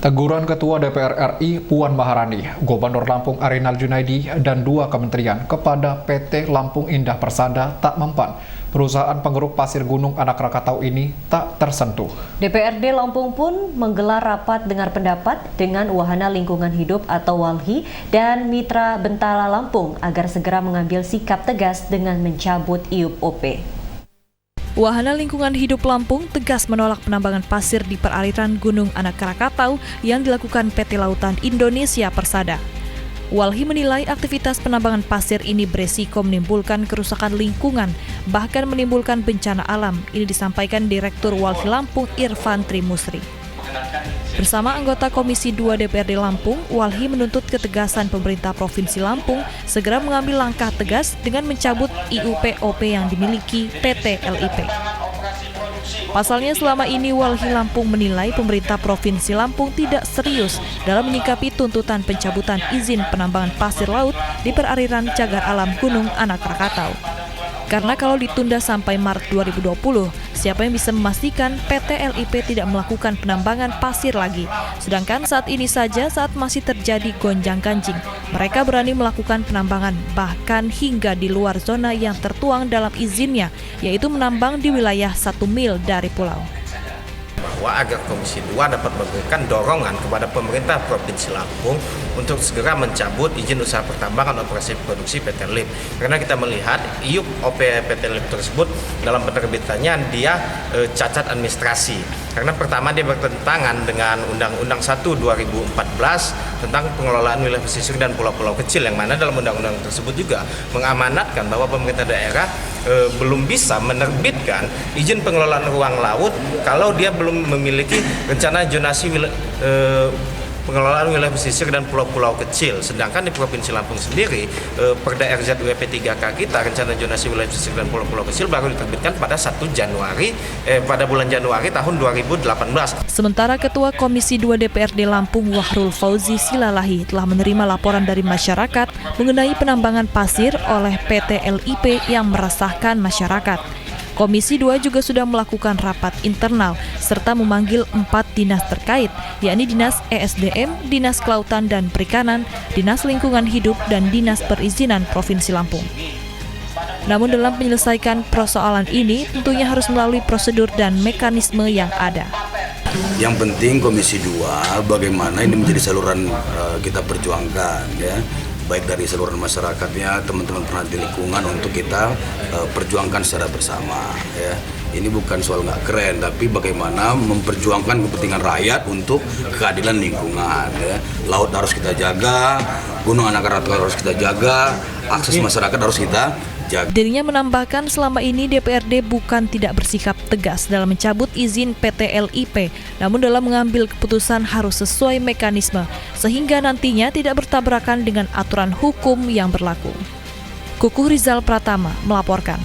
Teguran Ketua DPR RI Puan Maharani, Gubernur Lampung Arinal Junaidi, dan 2 kementerian kepada PT Lampung Indah Persada tak mempan. Perusahaan penggeruk pasir gunung Anak Krakatau ini tak tersentuh. DPRD Lampung pun menggelar rapat dengar pendapat dengan Wahana Lingkungan Hidup atau WALHI dan Mitra Bentala Lampung agar segera mengambil sikap tegas dengan mencabut IUP-OP. Wahana Lingkungan Hidup Lampung tegas menolak penambangan pasir di perairan Gunung Anak Krakatau yang dilakukan PT Lautan Indonesia Persada. WALHI menilai aktivitas penambangan pasir ini beresiko menimbulkan kerusakan lingkungan, bahkan menimbulkan bencana alam. Ini disampaikan Direktur WALHI Lampung Irfan Trimusri. Bersama anggota Komisi 2 DPRD Lampung, WALHI menuntut ketegasan pemerintah Provinsi Lampung segera mengambil langkah tegas dengan mencabut IUP-OP yang dimiliki PT LIP. Pasalnya selama ini WALHI Lampung menilai pemerintah Provinsi Lampung tidak serius dalam menyikapi tuntutan pencabutan izin penambangan pasir laut di perairan cagar alam Gunung Anak Krakatau. Karena kalau ditunda sampai Maret 2020, siapa yang bisa memastikan PT LIP tidak melakukan penambangan pasir lagi? Sedangkan saat ini saja saat masih terjadi gonjang-ganjing, mereka berani melakukan penambangan bahkan hingga di luar zona yang tertuang dalam izinnya, yaitu menambang di wilayah 1 mil dari pulau. Bahwa agar Komisi 2 dapat memberikan dorongan kepada pemerintah Provinsi Lampung untuk segera mencabut izin usaha pertambangan operasi produksi PT LIP. Karena kita melihat IUP-OP PT LIP tersebut dalam penerbitannya dia cacat administrasi. Karena pertama dia bertentangan dengan Undang-Undang 1 2014 tentang pengelolaan wilayah pesisir dan pulau-pulau kecil, yang mana dalam undang-undang tersebut juga mengamanatkan bahwa pemerintah daerah belum bisa menerbitkan izin pengelolaan ruang laut kalau dia belum memiliki rencana zonasi pengelolaan wilayah pesisir dan pulau-pulau kecil. Sedangkan di Provinsi Lampung sendiri, Perda RZUP 3K kita, rencana zonasi wilayah pesisir dan pulau-pulau kecil baru diterbitkan pada pada bulan Januari tahun 2018. Sementara Ketua Komisi 2 DPRD Lampung Wahrul Fauzi Silalahi telah menerima laporan dari masyarakat mengenai penambangan pasir oleh PT LIP yang meresahkan masyarakat. Komisi 2 juga sudah melakukan rapat internal serta memanggil 4 dinas terkait, yakni Dinas ESDM, Dinas Kelautan dan Perikanan, Dinas Lingkungan Hidup, dan Dinas Perizinan Provinsi Lampung. Namun dalam menyelesaikan persoalan ini tentunya harus melalui prosedur dan mekanisme yang ada. Yang penting Komisi 2 bagaimana ini menjadi saluran kita perjuangkan, ya, baik dari saluran masyarakatnya, teman-teman penanti lingkungan, untuk kita perjuangkan secara bersama. Ya. Ini bukan soal nggak keren, tapi bagaimana memperjuangkan kepentingan rakyat untuk keadilan lingkungan. Ya. Laut harus kita jaga, Gunung Anak Krakatau harus kita jaga, akses masyarakat harus kita jaga. Dirinya menambahkan selama ini DPRD bukan tidak bersikap tegas dalam mencabut izin PT LIP, namun dalam mengambil keputusan harus sesuai mekanisme, sehingga nantinya tidak bertabrakan dengan aturan hukum yang berlaku. Kukuh Rizal Pratama melaporkan.